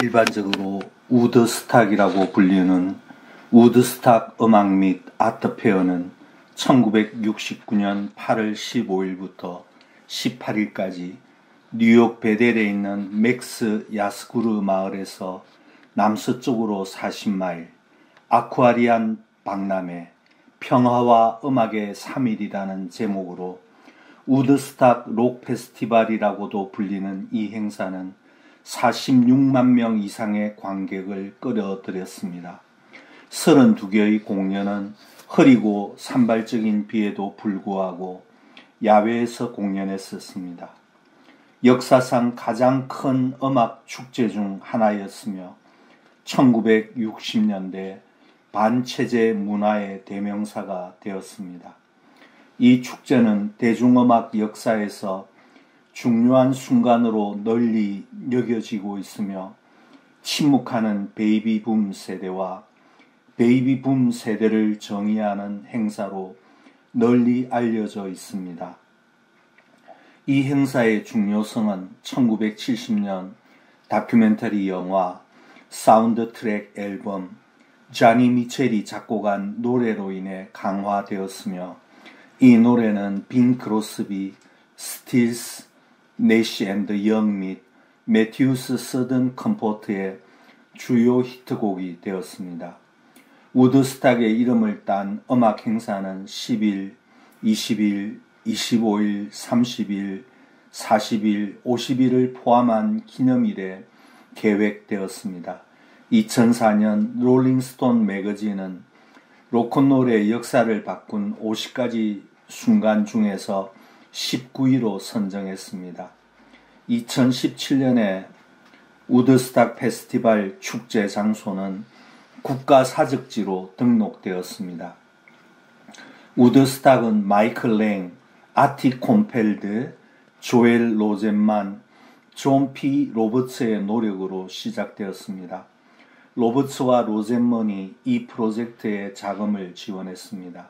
일반적으로 우드스탁이라고 불리는 우드스탁 음악 및 아트 페어는 1969년 8월 15일부터 18일까지 뉴욕 베델에 있는 맥스 야스구르 마을에서 남서쪽으로 40마일, 아쿠아리안 박람회, 평화와 음악의 3일이라는 제목으로 우드스탁 록 페스티벌이라고도 불리는 이 행사는 46만 명 이상의 관객을 끌어들였습니다. 32개의 공연은 흐리고 산발적인 비에도 불구하고 야외에서 공연했었습니다. 역사상 가장 큰 음악 축제 중 하나였으며 1960년대 반체제 문화의 대명사가 되었습니다. 이 축제는 대중음악 역사에서 중요한 순간으로 널리 여겨지고 있으며 침묵하는 베이비붐 세대와 베이비붐 세대를 정의하는 행사로 널리 알려져 있습니다. 이 행사의 중요성은 1970년 다큐멘터리 영화 사운드 트랙 앨범 자니 미첼이 작곡한 노래로 인해 강화되었으며 이 노래는 빈 크로스비, 스틸스, 내시 앤드 영 및 매튜스 서든 컴포트의 주요 히트곡이 되었습니다. 우드스탁의 이름을 딴 음악 행사는 10일, 20일, 25일, 30일, 40일, 50일을 포함한 기념일에 계획되었습니다. 2004년 롤링스톤 매거진은 로큰롤의 역사를 바꾼 50가지 순간 중에서 19위로 선정했습니다. 2017년에 우드스탁 페스티벌 축제 장소는 국가사적지로 등록되었습니다. 우드스탁은 마이클 랭, 아티 콤펠드, 조엘 로젠만, 존 피 로버츠의 노력으로 시작되었습니다. 로버츠와 로젠먼이 이 프로젝트에 자금을 지원했습니다.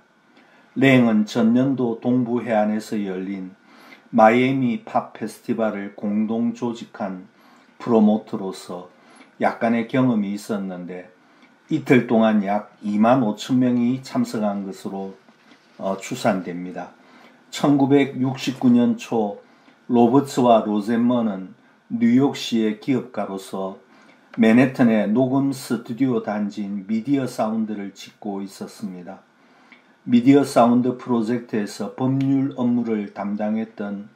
랭은 전년도 동부 해안에서 열린 마이애미 팝 페스티벌을 공동 조직한 프로모터로서 약간의 경험이 있었는데 이틀 동안 약 2만 5천 명이 참석한 것으로 추산됩니다. 1969년 초 로버츠와 로젠먼은 뉴욕시의 기업가로서 맨해튼의 녹음 스튜디오 단지인 미디어 사운드를 짓고 있었습니다. 미디어 사운드 프로젝트에서 법률 업무를 담당했던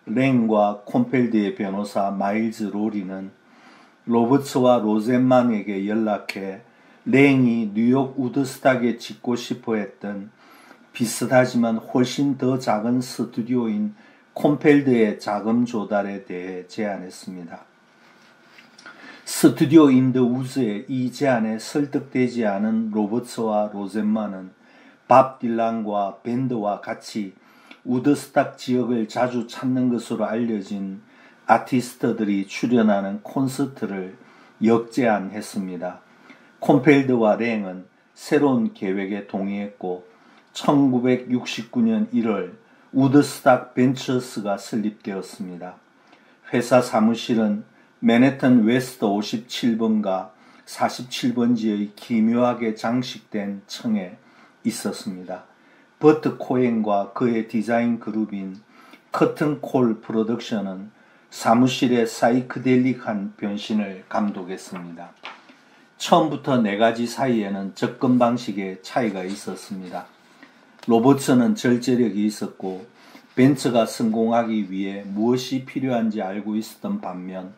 랭과 콤펠드의 변호사 마일즈 로리는 로버츠와 로젠만에게 연락해 랭이 뉴욕 우드스탁에 짓고 싶어 했던 비슷하지만 훨씬 더 작은 스튜디오인 콤펠드의 자금 조달에 대해 제안했습니다. 스튜디오 인더 우즈의 이 제안에 설득되지 않은 로버츠와 로젠만은 밥 딜란과 밴드와 같이 우드스탁 지역을 자주 찾는 것으로 알려진 아티스트들이 출연하는 콘서트를 역제안했습니다. 콤펠드와 랭은 새로운 계획에 동의했고 1969년 1월 우드스탁 벤처스가 설립되었습니다. 회사 사무실은 맨해튼 웨스트 57번가 47번지의 기묘하게 장식된 층에 있었습니다. 버트 코엔과 그의 디자인 그룹인 커튼콜 프로덕션은 사무실의 사이크델릭한 변신을 감독했습니다. 처음부터 네 가지 사이에는 접근 방식에 차이가 있었습니다. 로버츠는 절제력이 있었고 벤처가 성공하기 위해 무엇이 필요한지 알고 있었던 반면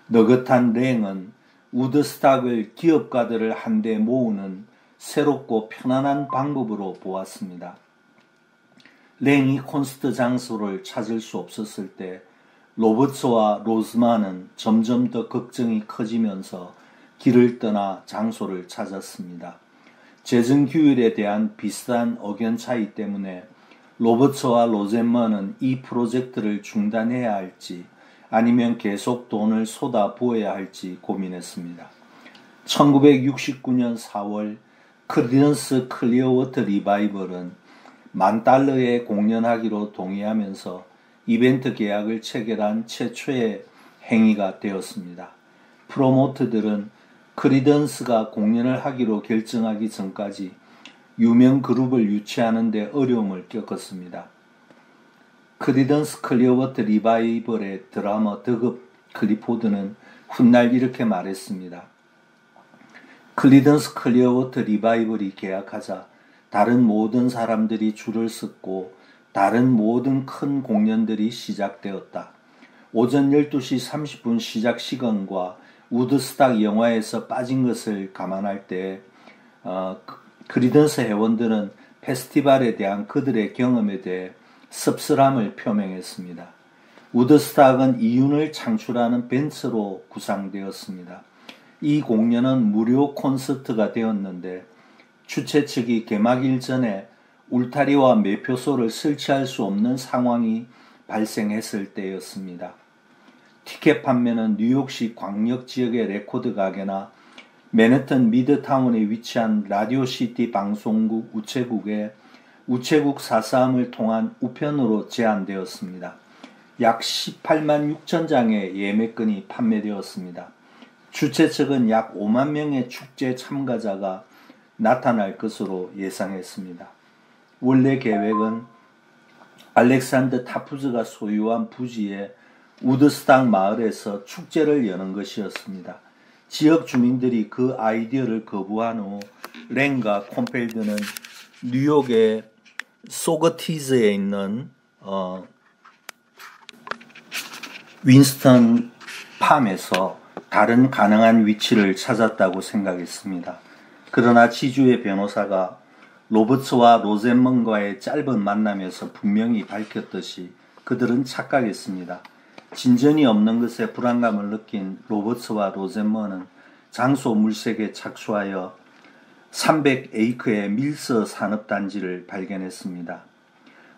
너긋한 랭은 우드스탁을 기업가들을 한데 모으는 새롭고 편안한 방법으로 보았습니다. 랭이 콘서트 장소를 찾을 수 없었을 때 로버츠와 로즈만은 점점 더 걱정이 커지면서 길을 떠나 장소를 찾았습니다. 재정 규율에 대한 비슷한 의견 차이 때문에 로버츠와 로젠먼은 이 프로젝트를 중단해야 할지 아니면 계속 돈을 쏟아부어야 할지 고민했습니다. 1969년 4월 크리던스 클리어워터 리바이벌은 $10,000에 공연하기로 동의하면서 이벤트 계약을 체결한 최초의 행위가 되었습니다. 프로모터들은 크리던스가 공연을 하기로 결정하기 전까지 유명 그룹을 유치하는 데 어려움을 겪었습니다. 크리던스 클리어워터 리바이벌의 드러머 더급 클리포드는 훗날 이렇게 말했습니다. 크리던스 클리어워터 리바이벌이 개학하자 다른 모든 사람들이 줄을 섰고 다른 모든 큰 공연들이 시작되었다. 오전 12시 30분 시작 시간과 우드스탁 영화에서 빠진 것을 감안할 때 크리던스 회원들은 페스티벌에 대한 그들의 경험에 대해 씁쓸함을 표명했습니다. 우드스탁은 이윤을 창출하는 벤처로 구상되었습니다. 이 공연은 무료 콘서트가 되었는데 주최 측이 개막일 전에 울타리와 매표소를 설치할 수 없는 상황이 발생했을 때였습니다. 티켓 판매는 뉴욕시 광역 지역의 레코드 가게나 맨해튼 미드타운에 위치한 라디오시티 방송국 우체국의 우체국 사서함을 통한 우편으로 제한되었습니다. 약 18만 6천 장의 예매권이 판매되었습니다. 주최 측은 약 5만 명의 축제 참가자가 나타날 것으로 예상했습니다. 원래 계획은 알렉산더 타푸즈가 소유한 부지의 우드스탁 마을에서 축제를 여는 것이었습니다. 지역 주민들이 그 아이디어를 거부한 후 랭과 콤펠드는 뉴욕의 소거티즈에 있는 윈스턴 팜에서 다른 가능한 위치를 찾았다고 생각했습니다. 그러나 지주의 변호사가 로버츠와 로젠먼과의 짧은 만남에서 분명히 밝혔듯이 그들은 착각했습니다. 진전이 없는 것에 불안감을 느낀 로버츠와 로젠먼은 장소 물색에 착수하여 300에이크의 밀서 산업단지를 발견했습니다.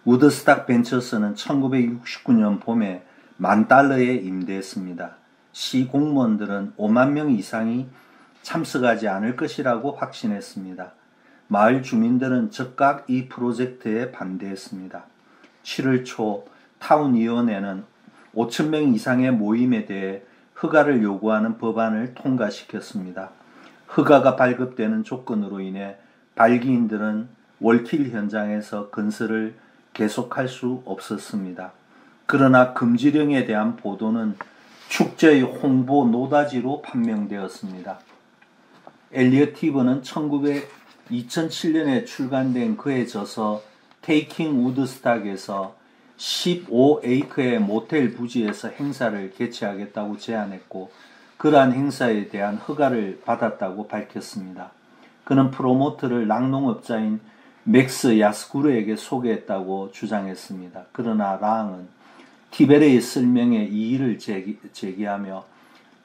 우드스탁 벤처스는 1969년 봄에 $10,000에 임대했습니다. 시 공무원들은 5만 명 이상이 참석하지 않을 것이라고 확신했습니다. 마을 주민들은 즉각 이 프로젝트에 반대했습니다. 7월 초 타운위원회는 5,000명 이상의 모임에 대해 허가를 요구하는 법안을 통과시켰습니다. 허가가 발급되는 조건으로 인해 발기인들은 월킬 현장에서 건설을 계속할 수 없었습니다. 그러나 금지령에 대한 보도는 축제의 홍보 노다지로 판명되었습니다. 엘리엇 티버는 2007년에 출간된 그의 저서 테이킹 우드스탁에서 15에이크의 모텔 부지에서 행사를 개최하겠다고 제안했고 그러한 행사에 대한 허가를 받았다고 밝혔습니다. 그는 프로모터를 낙농업자인 맥스 야스구르에게 소개했다고 주장했습니다. 그러나 랑은 티베르의 설명에 이의를 제기하며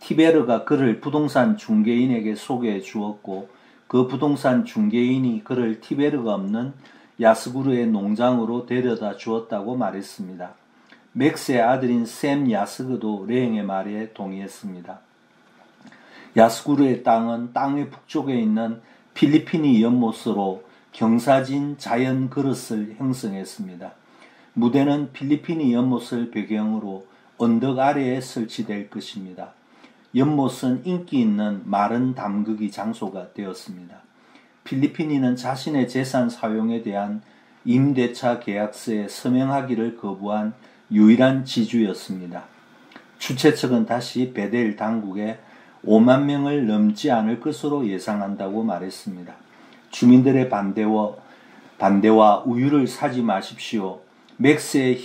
티베르가 그를 부동산 중개인에게 소개해 주었고 그 부동산 중개인이 그를 티베르가 없는 야스구르의 농장으로 데려다 주었다고 말했습니다. 맥스의 아들인 샘 야스그도 레행의 말에 동의했습니다. 야스구르의 땅은 땅의 북쪽에 있는 필리핀이 연못으로 경사진 자연 그릇을 형성했습니다. 무대는 필리핀이 연못을 배경으로 언덕 아래에 설치될 것입니다. 연못은 인기 있는 마른 담그기 장소가 되었습니다. 필리핀인은 자신의 재산 사용에 대한 임대차 계약서에 서명하기를 거부한 유일한 지주였습니다. 주최 측은 다시 베델 당국에 5만 명을 넘지 않을 것으로 예상한다고 말했습니다. 주민들의 반대와 우유를 사지 마십시오. 맥스의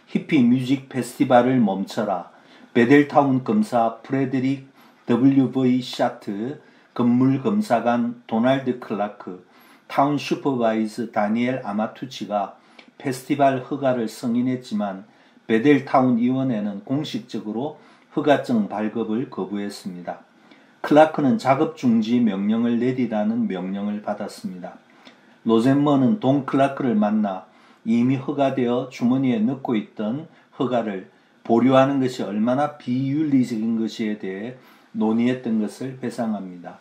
히피 뮤직 페스티벌을 멈춰라. 베델타운 검사 프레드릭 W.V. 샤트, 건물 검사관 도널드 클라크, 타운 슈퍼바이저 다니엘 아마투치가 페스티벌 허가를 승인했지만 베델타운 의원회는 공식적으로 허가증 발급을 거부했습니다. 클라크는 작업 중지 명령을 내리라는 명령을 받았습니다. 로젠먼은 돈 클라크를 만나 이미 허가되어 주머니에 넣고 있던 허가를 보류하는 것이 얼마나 비윤리적인 것에 대해 논의했던 것을 회상합니다.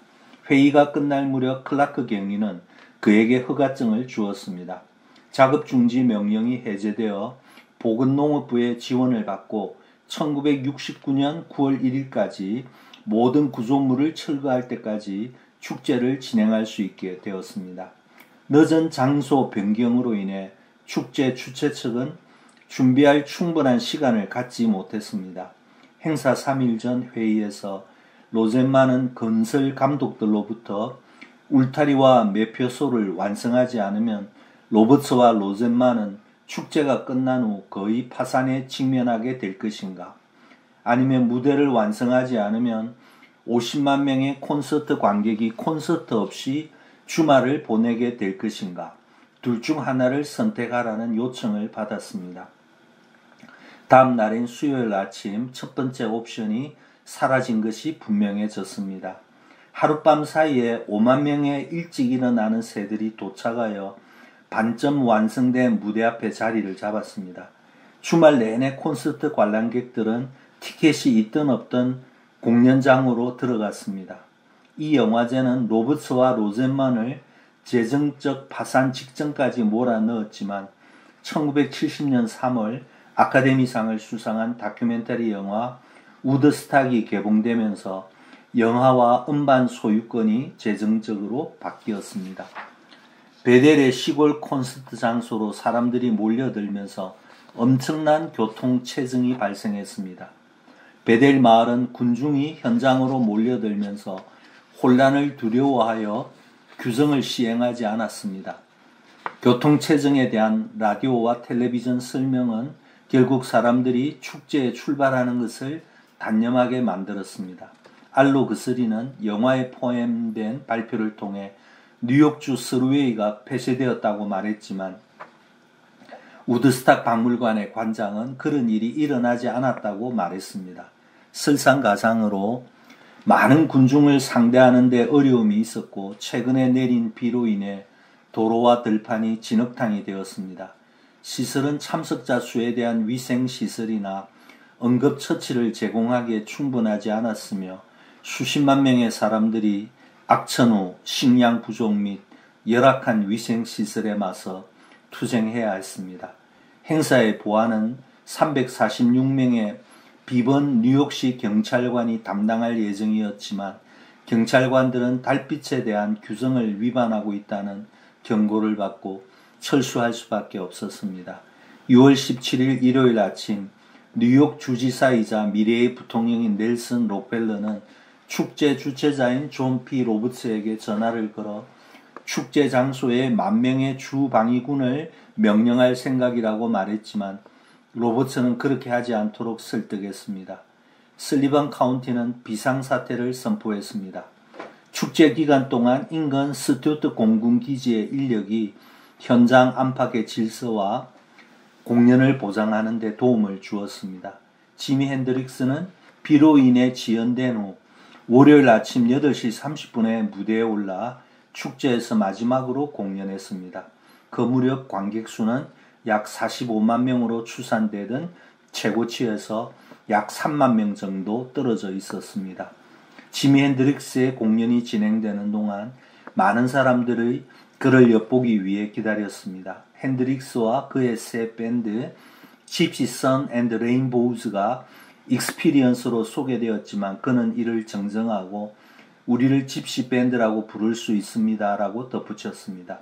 회의가 끝날 무렵 클라크 경위는 그에게 허가증을 주었습니다. 작업 중지 명령이 해제되어 보건농업부의 지원을 받고 1969년 9월 1일까지 모든 구조물을 철거할 때까지 축제를 진행할 수 있게 되었습니다. 늦은 장소 변경으로 인해 축제 주최 측은 준비할 충분한 시간을 갖지 못했습니다. 행사 3일 전 회의에서 로젠만은 건설 감독들로부터 울타리와 매표소를 완성하지 않으면 로버츠와 로젠만은 축제가 끝난 후 거의 파산에 직면하게 될 것인가, 아니면 무대를 완성하지 않으면 50만 명의 콘서트 관객이 콘서트 없이 주말을 보내게 될 것인가, 둘 중 하나를 선택하라는 요청을 받았습니다. 다음 날인 수요일 아침 첫 번째 옵션이 사라진 것이 분명해졌습니다. 하룻밤 사이에 5만 명의 일찍 일어나는 새들이 도착하여 반쯤 완성된 무대 앞에 자리를 잡았습니다. 주말 내내 콘서트 관람객들은 티켓이 있든 없든 공연장으로 들어갔습니다. 이 영화제는 로버츠와 로젠만을 재정적 파산 직전까지 몰아넣었지만 1970년 3월 아카데미상을 수상한 다큐멘터리 영화 우드스탁이 개봉되면서 영화와 음반 소유권이 재정적으로 바뀌었습니다. 베델의 시골 콘서트 장소로 사람들이 몰려들면서 엄청난 교통체증이 발생했습니다. 베델 마을은 군중이 현장으로 몰려들면서 혼란을 두려워하여 규정을 시행하지 않았습니다. 교통체증에 대한 라디오와 텔레비전 설명은 결국 사람들이 축제에 출발하는 것을 단념하게 만들었습니다. 알로 그스리는 영화에 포함된 발표를 통해 뉴욕주 스루웨이가 폐쇄되었다고 말했지만 우드스탁 박물관의 관장은 그런 일이 일어나지 않았다고 말했습니다. 설상가상으로 많은 군중을 상대하는 데 어려움이 있었고 최근에 내린 비로 인해 도로와 들판이 진흙탕이 되었습니다. 시설은 참석자 수에 대한 위생시설이나 응급처치를 제공하기에 충분하지 않았으며 수십만 명의 사람들이 악천 후 식량 부족 및 열악한 위생시설에 맞서 투쟁해야 했습니다. 행사의 보안은 346명의 비번 뉴욕시 경찰관이 담당할 예정이었지만 경찰관들은 달빛에 대한 규정을 위반하고 있다는 경고를 받고 철수할 수밖에 없었습니다. 6월 17일 일요일 아침 뉴욕 주지사이자 미래의 부통령인 넬슨 록펠러는 축제 주최자인 존 P. 로버츠에게 전화를 걸어 축제 장소에 10,000명의 주방위군을 명령할 생각이라고 말했지만 로버츠는 그렇게 하지 않도록 설득했습니다. 슬리번 카운티는 비상사태를 선포했습니다. 축제 기간 동안 인근 스튜어트 공군기지의 인력이 현장 안팎의 질서와 공연을 보장하는 데 도움을 주었습니다. 지미 핸드릭스는 비로 인해 지연된 후 월요일 아침 8시 30분에 무대에 올라 축제에서 마지막으로 공연했습니다. 그 무렵 관객 수는 약 45만 명으로 추산되던 최고치에서 약 3만 명 정도 떨어져 있었습니다. 지미 핸드릭스의 공연이 진행되는 동안 많은 사람들이 그를 엿보기 위해 기다렸습니다. 핸드릭스와 그의 새 밴드 집시 선 앤드 레인보우즈가 익스피리언스로 소개되었지만 그는 이를 정정하고 우리를 집시 밴드라고 부를 수 있습니다 라고 덧붙였습니다.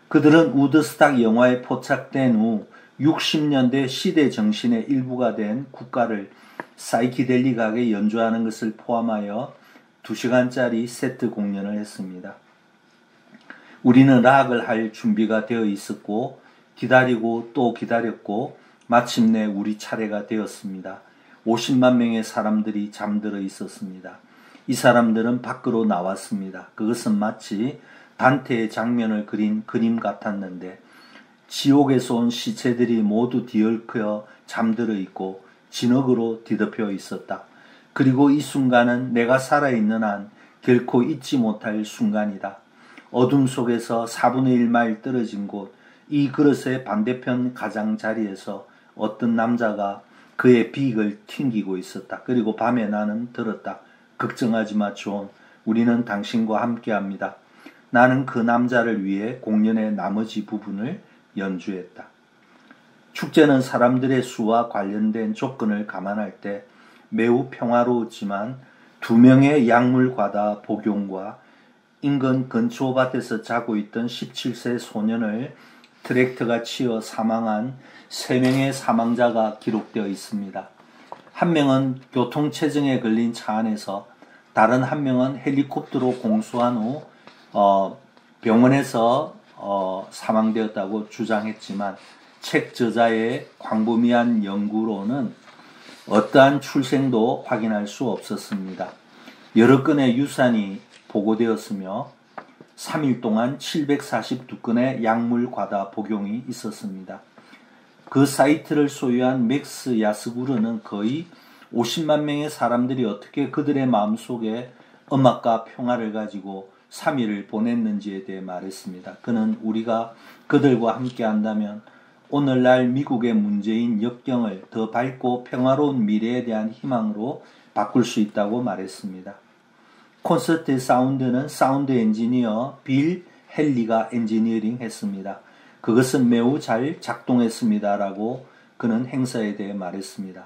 그들은 우드스탁 영화에 포착된 후 60년대 시대 정신의 일부가 된 국가를 사이키델릭하게 연주하는 것을 포함하여 2시간짜리 세트 공연을 했습니다. 우리는 락을 할 준비가 되어 있었고 기다리고 또 기다렸고 마침내 우리 차례가 되었습니다. 50만 명의 사람들이 잠들어 있었습니다. 이 사람들은 밖으로 나왔습니다. 그것은 마치 단테의 장면을 그린 그림 같았는데 지옥에서 온 시체들이 모두 뒤엉켜 잠들어 있고 진흙으로 뒤덮여 있었다. 그리고 이 순간은 내가 살아있는 한 결코 잊지 못할 순간이다. 어둠 속에서 4분의 1마일 떨어진 곳 이 그릇의 반대편 가장자리에서 어떤 남자가 그의 비익을 튕기고 있었다. 그리고 밤에 나는 들었다. 걱정하지 마, 존. 우리는 당신과 함께합니다. 나는 그 남자를 위해 공연의 나머지 부분을 연주했다. 축제는 사람들의 수와 관련된 조건을 감안할 때 매우 평화로웠지만 2명의 약물과다 복용과 인근 근처 밭에서 자고 있던 17세 소년을 트랙터가 치어 사망한 3명의 사망자가 기록되어 있습니다. 한 명은 교통체증에 걸린 차 안에서, 다른 한 명은 헬리콥터로 공수한 후 병원에서 사망되었다고 주장했지만, 책 저자의 광범위한 연구로는 어떠한 출생도 확인할 수 없었습니다. 여러 건의 유산이 보고되었으며 3일 동안 742건의 약물 과다 복용이 있었습니다. 그 사이트를 소유한 맥스 야스구르는 거의 50만 명의 사람들이 어떻게 그들의 마음속에 음악과 평화를 가지고 3일을 보냈는지에 대해 말했습니다. 그는 우리가 그들과 함께 한다면 오늘날 미국의 문제인 역경을 더 밝고 평화로운 미래에 대한 희망으로 바꿀 수 있다고 말했습니다. 콘서트 사운드는 사운드 엔지니어 빌 헨리가 엔지니어링 했습니다. 그것은 매우 잘 작동했습니다. 라고 그는 행사에 대해 말했습니다.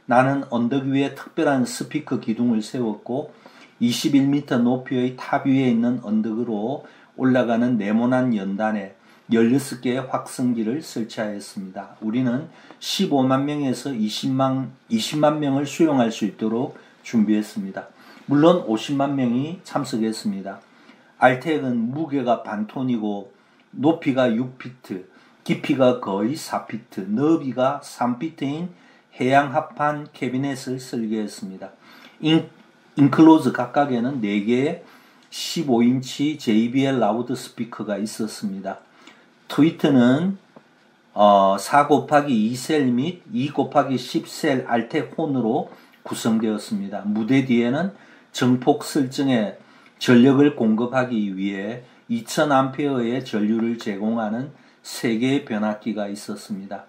나는 언덕 위에 특별한 스피커 기둥을 세웠고 21m 높이의 탑 위에 있는 언덕으로 올라가는 네모난 연단에 16개의 확성기를 설치하였습니다. 우리는 15만 명에서 20만 명을 수용할 수 있도록 준비했습니다. 물론 50만 명이 참석했습니다. 알텍은 무게가 반톤이고 높이가 6피트, 깊이가 거의 4피트, 너비가 3피트인 해양 합판 캐비넷을 설계했습니다. 인클로즈 각각에는 4개의 15인치 JBL 라우드 스피커가 있었습니다. 트위터는 4곱하기2셀 및 2곱하기10셀 알텍 혼으로 구성되었습니다. 무대 뒤에는 정폭 설정에 전력을 공급하기 위해 2000A의 전류를 제공하는 3개의 변압기가 있었습니다.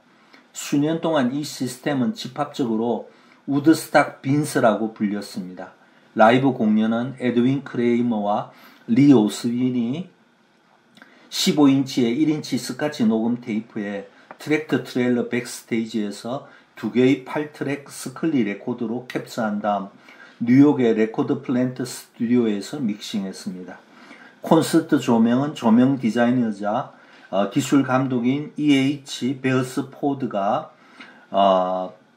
수년 동안 이 시스템은 집합적으로 우드스탁 빈스라고 불렸습니다. 라이브 공연은 에드윈 크레이머와 리 오스윈이 15인치의 1인치 스카치 녹음 테이프에 트랙터 트레일러 백스테이지에서 2개의 8트랙 스클리 레코드로 캡처한 다음 뉴욕의 레코드 플랜트 스튜디오에서 믹싱했습니다. 콘서트 조명은 조명 디자이너자 기술 감독인 E.H.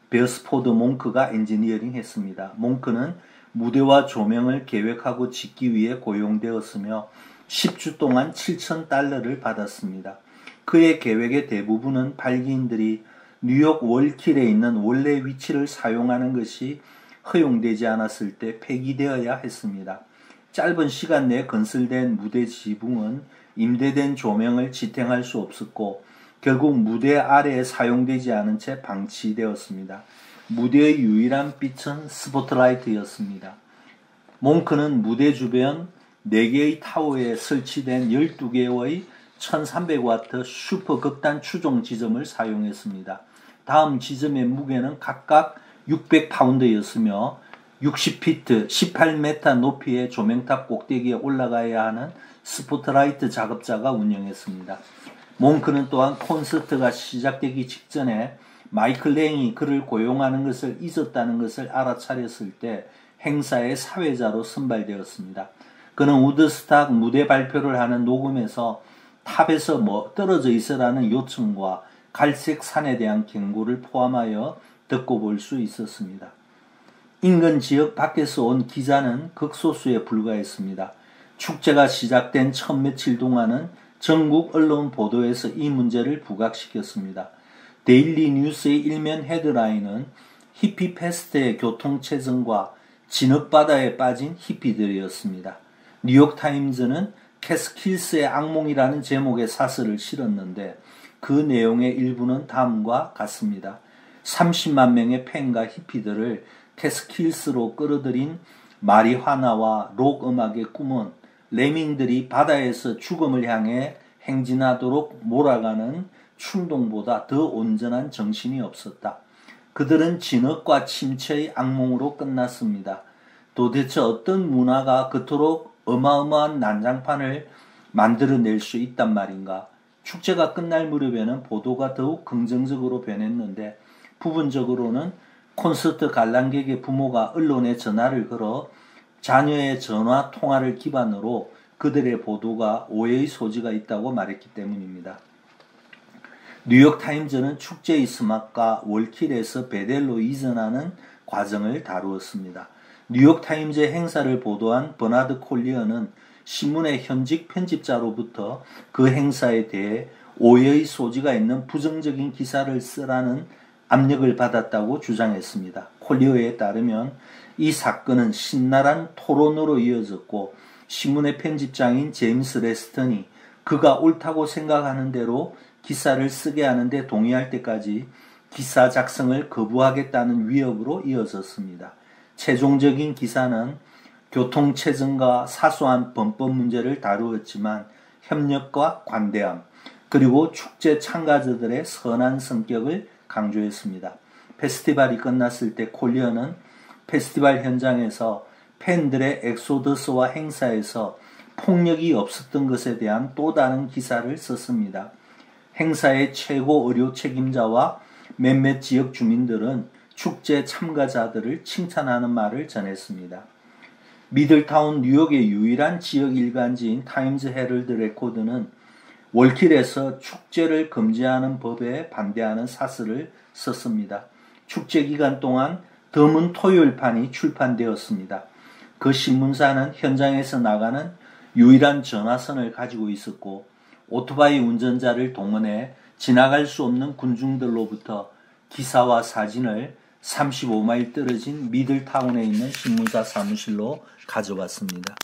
베어스포드 몽크가 엔지니어링 했습니다. 몽크는 무대와 조명을 계획하고 짓기 위해 고용되었으며 10주 동안 $7,000를 받았습니다. 그의 계획의 대부분은 발기인들이 뉴욕 월킬에 있는 원래 위치를 사용하는 것이 허용되지 않았을 때 폐기되어야 했습니다. 짧은 시간 내에 건설된 무대 지붕은 임대된 조명을 지탱할 수 없었고 결국 무대 아래에 사용되지 않은 채 방치되었습니다. 무대의 유일한 빛은 스포트라이트였습니다. 몽크는 무대 주변 4개의 타워에 설치된 12개의 1300W 슈퍼 극단 추종 지점을 사용했습니다. 다음 지점의 무게는 각각 600파운드였으며 60피트, 18m 높이의 조명탑 꼭대기에 올라가야 하는 스포트라이트 작업자가 운영했습니다. 몽크는 또한 콘서트가 시작되기 직전에 마이클 랭이 그를 고용하는 것을 잊었다는 것을 알아차렸을 때 행사의 사회자로 선발되었습니다. 그는 우드스탁 무대 발표를 하는 녹음에서 탑에서 떨어져 있으라는 요청과 갈색 산에 대한 경고를 포함하여 듣고 볼 수 있었습니다. 인근 지역 밖에서 온 기자는 극소수에 불과했습니다. 축제가 시작된 첫 며칠 동안은 전국 언론 보도에서 이 문제를 부각시켰습니다. 데일리 뉴스의 일면 헤드라인은 히피 페스트의 교통체증과 진흙바다에 빠진 히피들이었습니다. 뉴욕타임즈는 캐스킬스의 악몽이라는 제목의 사설을 실었는데 그 내용의 일부는 다음과 같습니다. 30만 명의 팬과 히피들을 캐스킬스로 끌어들인 마리화나와 록 음악의 꿈은 레밍들이 바다에서 죽음을 향해 행진하도록 몰아가는 충동보다 더 온전한 정신이 없었다. 그들은 진흙과 침체의 악몽으로 끝났습니다. 도대체 어떤 문화가 그토록 어마어마한 난장판을 만들어낼 수 있단 말인가. 축제가 끝날 무렵에는 보도가 더욱 긍정적으로 변했는데 부분적으로는 콘서트 관람객의 부모가 언론에 전화를 걸어 자녀의 전화 통화를 기반으로 그들의 보도가 오해의 소지가 있다고 말했기 때문입니다. 뉴욕타임즈는 축제의 스막과 월킬에서 베델로 이전하는 과정을 다루었습니다. 뉴욕타임즈의 행사를 보도한 버나드 콜리어는 신문의 현직 편집자로부터 그 행사에 대해 오해의 소지가 있는 부정적인 기사를 쓰라는 압력을 받았다고 주장했습니다. 콜리어에 따르면 이 사건은 신랄한 토론으로 이어졌고 신문의 편집장인 제임스 레스턴이 그가 옳다고 생각하는 대로 기사를 쓰게 하는데 동의할 때까지 기사 작성을 거부하겠다는 위협으로 이어졌습니다. 최종적인 기사는 교통체증과 사소한 범법 문제를 다루었지만 협력과 관대함, 그리고 축제 참가자들의 선한 성격을 강조했습니다. 페스티벌이 끝났을 때 콜리어는 페스티벌 현장에서 팬들의 엑소더스와 행사에서 폭력이 없었던 것에 대한 또 다른 기사를 썼습니다. 행사의 최고 의료 책임자와 몇몇 지역 주민들은 축제 참가자들을 칭찬하는 말을 전했습니다. 미들타운 뉴욕의 유일한 지역 일간지인 타임즈 헤럴드 레코드는 월킬에서 축제를 금지하는 법에 반대하는 사설을 썼습니다. 축제 기간 동안 드문 토요일판이 출판되었습니다. 그 신문사는 현장에서 나가는 유일한 전화선을 가지고 있었고 오토바이 운전자를 동원해 지나갈 수 없는 군중들로부터 기사와 사진을 35마일 떨어진 미들타운에 있는 신문사 사무실로 가져갔습니다.